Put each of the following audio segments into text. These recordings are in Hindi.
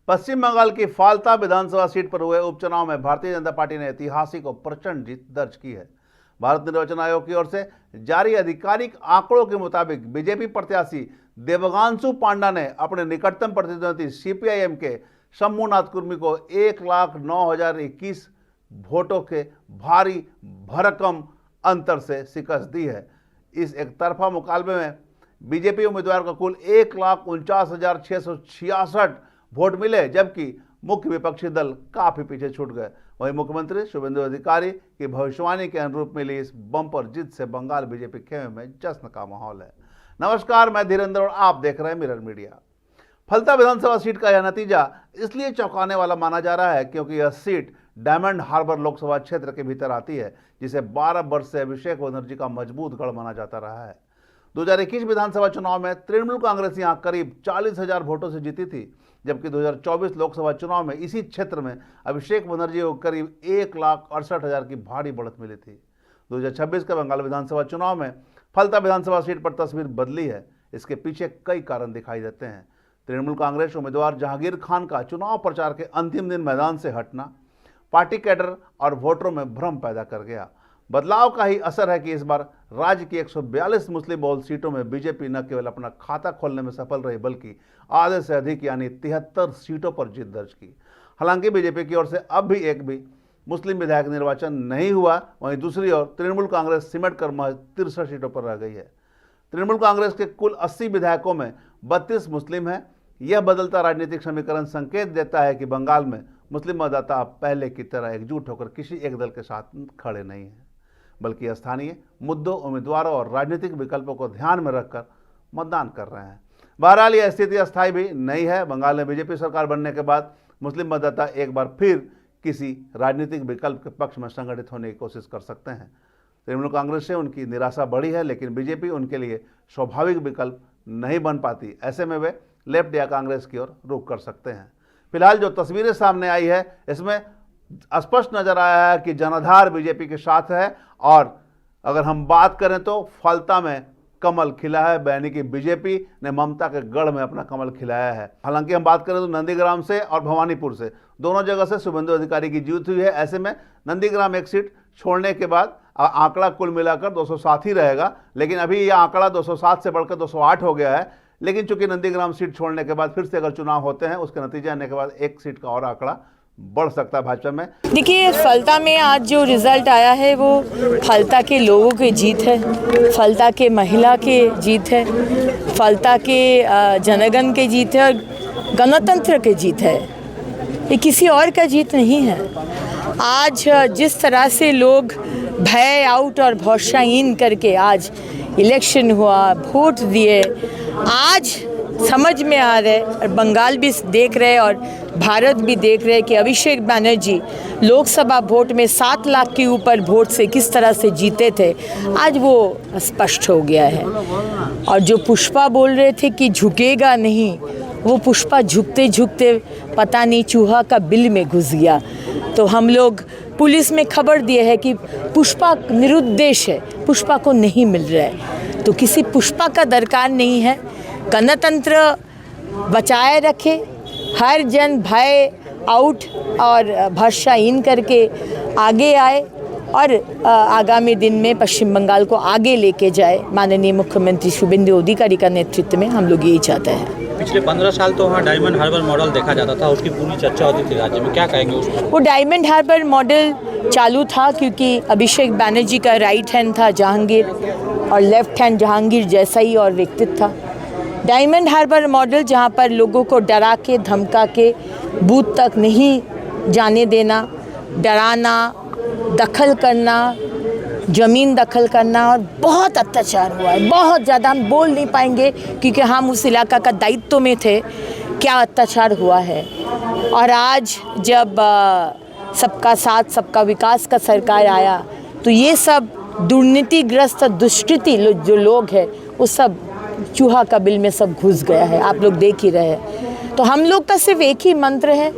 पश्चिम बंगाल की फाल्ता विधानसभा सीट पर हुए उपचुनाव में भारतीय जनता पार्टी ने ऐतिहासिक और प्रचंड जीत दर्ज की है। भारत निर्वाचन आयोग की ओर से जारी आधिकारिक आंकड़ों के मुताबिक बीजेपी प्रत्याशी देवगांशु पांडा ने अपने निकटतम प्रतिद्वंदी सीपीआईएम के शंभुनाथ कुर्मी को 1,09,021 वोटों के भारी भरकम अंतर से शिकस्त दी है। इस एकतरफा मुकाबले में बीजेपी उम्मीदवार को कुल 1,49,666 वोट मिले, जबकि मुख्य विपक्षी दल काफी पीछे छूट गए। वहीं मुख्यमंत्री शुभेंदु अधिकारी की भविष्यवाणी के अनुरूप मिली इस बम्पर जीत से बंगाल बीजेपी खेमे में जश्न का माहौल है। नमस्कार, मैं धीरेन्द्र और आप देख रहे हैं मिरर मीडिया। फलता विधानसभा सीट का यह नतीजा इसलिए चौंकाने वाला माना जा रहा है क्योंकि यह सीट डायमंड हार्बर लोकसभा क्षेत्र के भीतर आती है, जिसे 12 वर्ष से अभिषेक बनर्जी का मजबूत गढ़ माना जाता रहा है। 2021 विधानसभा चुनाव में तृणमूल कांग्रेस यहां करीब 40,000 वोटों से जीती थी, जबकि 2024 लोकसभा चुनाव में इसी क्षेत्र में अभिषेक बनर्जी को करीब 1,68,000 की भारी बढ़त मिली थी। 2026 के बंगाल विधानसभा चुनाव में फलता विधानसभा सीट पर तस्वीर बदली है। इसके पीछे कई कारण दिखाई देते हैं। तृणमूल कांग्रेस उम्मीदवार जहांगीर खान का चुनाव प्रचार के अंतिम दिन मैदान से हटना पार्टी कैडर और वोटरों में भ्रम पैदा कर गया। बदलाव का ही असर है कि इस बार राज्य की 142 मुस्लिम बहुल सीटों में बीजेपी न केवल अपना खाता खोलने में सफल रही, बल्कि आधे से अधिक यानी 73 सीटों पर जीत दर्ज की। हालांकि बीजेपी की ओर से अब भी एक भी मुस्लिम विधायक निर्वाचन नहीं हुआ। वहीं दूसरी ओर तृणमूल कांग्रेस सिमट कर महज 63 सीटों पर रह गई है। तृणमूल कांग्रेस के कुल 80 विधायकों में 32 मुस्लिम हैं। यह बदलता राजनीतिक समीकरण संकेत देता है कि बंगाल में मुस्लिम मतदाता अब पहले की तरह एकजुट होकर किसी एक दल के साथ खड़े नहीं हैं, बल्कि स्थानीय मुद्दों, उम्मीदवारों और राजनीतिक विकल्पों को ध्यान में रखकर मतदान कर रहे हैं। बहरहाल यह स्थिति अस्थायी भी नहीं है। बंगाल में बीजेपी सरकार बनने के बाद मुस्लिम मतदाता एक बार फिर किसी राजनीतिक विकल्प के पक्ष में संगठित होने की कोशिश कर सकते हैं। तृणमूल कांग्रेस से उनकी निराशा बढ़ी है, लेकिन बीजेपी उनके लिए स्वाभाविक विकल्प नहीं बन पाती। ऐसे में वे लेफ्ट या कांग्रेस की ओर रुख कर सकते हैं। फिलहाल जो तस्वीरें सामने आई है, इसमें स्पष्ट नजर आया है कि जनाधार बीजेपी के साथ है। और अगर हम बात करें तो फलता में कमल खिला है, यानी कि बीजेपी ने ममता के गढ़ में अपना कमल खिलाया है। हालांकि हम बात करें तो नंदीग्राम से और भवानीपुर से दोनों जगह से शुभेंदु अधिकारी की जीत हुई है। ऐसे में नंदीग्राम एक सीट छोड़ने के बाद आंकड़ा कुल मिलाकर 207 ही रहेगा, लेकिन अभी यह आंकड़ा 207 से बढ़कर 208 हो गया है। लेकिन चूंकि नंदीग्राम सीट छोड़ने के बाद फिर से अगर चुनाव होते हैं, उसके नतीजे आने के बाद एक सीट का और आंकड़ा बढ़ सकता है भाजपा में। देखिए, फलता में आज जो रिजल्ट आया है वो फलता के लोगों की जीत है, फलता के महिला के जीत है, फलता के जनगण की जीत है और गणतंत्र की जीत है। ये किसी और का जीत नहीं है। आज जिस तरह से लोग भय आउट और भरोसाहीन करके आज इलेक्शन हुआ, वोट दिए, आज समझ में आ रहा है और बंगाल भी देख रहे और भारत भी देख रहे कि अभिषेक बनर्जी लोकसभा वोट में 7 लाख के ऊपर वोट से किस तरह से जीते थे, आज वो स्पष्ट हो गया है। और जो पुष्पा बोल रहे थे कि झुकेगा नहीं, वो पुष्पा झुकते झुकते पता नहीं चूहा का बिल में घुस गया। तो हम लोग पुलिस में खबर दिए है कि पुष्पा निरुद्देश है, पुष्पा को नहीं मिल रहा है। तो किसी पुष्पा का दरकार नहीं है। गणतंत्र बचाए रखे, हर जन भय आउट और भरोसाहीन करके आगे आए और आगामी दिन में पश्चिम बंगाल को आगे लेके जाए। माननीय मुख्यमंत्री शुभेंदु अधिकारी का नेतृत्व में हम लोग यही चाहते हैं। पिछले 15 साल तो वहाँ डायमंड हार्बर मॉडल देखा जाता था, उसकी पूरी चर्चा होती थी राज्य में, क्या कहेंगे उस पर? वो डायमंड हार्बर मॉडल चालू था क्योंकि अभिषेक बैनर्जी का राइट हैंड था जहांगीर और लेफ्ट हैंड जहांगीर जैसा ही और व्यक्तित्व था। डायमंड हार्बर मॉडल जहाँ पर लोगों को डरा के धमका के बूथ तक नहीं जाने देना, डराना, दखल करना, ज़मीन दखल करना और बहुत अत्याचार हुआ है, बहुत ज़्यादा। हम बोल नहीं पाएंगे क्योंकि हम उस इलाका का दायित्व में थे, क्या अत्याचार हुआ है। और आज जब सबका साथ सबका विकास का सरकार आया तो ये सब दुर्नीतिग्रस्त दुष्कृति जो लोग हैं वो सब चूहा का बिल में सब घुस गया है, आप लोग देख ही रहे हैं। तो हम लोग का सिर्फ एक ही मंत्र है,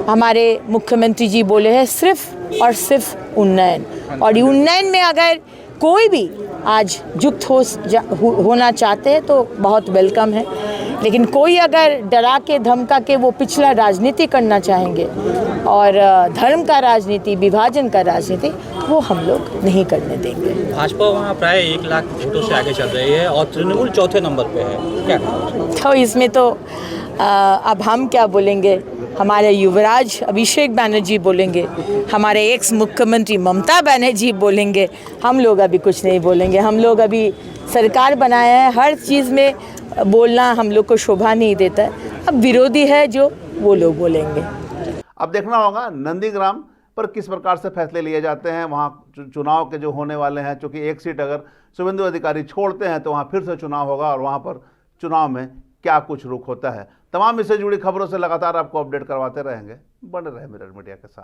हमारे मुख्यमंत्री जी बोले हैं सिर्फ और सिर्फ उन्नयन। और उन्नयन में अगर कोई भी आज युक्त होना चाहते हैं तो बहुत वेलकम है। लेकिन कोई अगर डरा के धमका के वो पिछला राजनीति करना चाहेंगे और धर्म का राजनीति, विभाजन का राजनीति, वो हम लोग नहीं करने देंगे। भाजपा वहाँ प्राय 1 लाख वोटों से आगे चल रही है और तृणमूल चौथे नंबर पे है, क्या कहें? तो इसमें तो अब हम क्या बोलेंगे, हमारे युवराज अभिषेक बैनर्जी बोलेंगे, हमारे एक्स मुख्यमंत्री ममता बनर्जी बोलेंगे, हम लोग अभी कुछ नहीं बोलेंगे। हम लोग अभी सरकार बनाया है, हर चीज़ में बोलना हम लोग को शोभा नहीं देता है। अब विरोधी है जो, वो लोग बोलेंगे। अब देखना होगा नंदीग्राम पर किस प्रकार से फैसले लिए जाते हैं। वहाँ चुनाव के जो होने वाले हैं, चूँकि एक सीट अगर शुभेंदु अधिकारी छोड़ते हैं तो वहाँ फिर से चुनाव होगा और वहाँ पर चुनाव में क्या कुछ रुख होता है। तमाम इससे जुड़ी खबरों से लगातार आपको अपडेट करवाते रहेंगे। बने रहे मिरर मीडिया के साथ।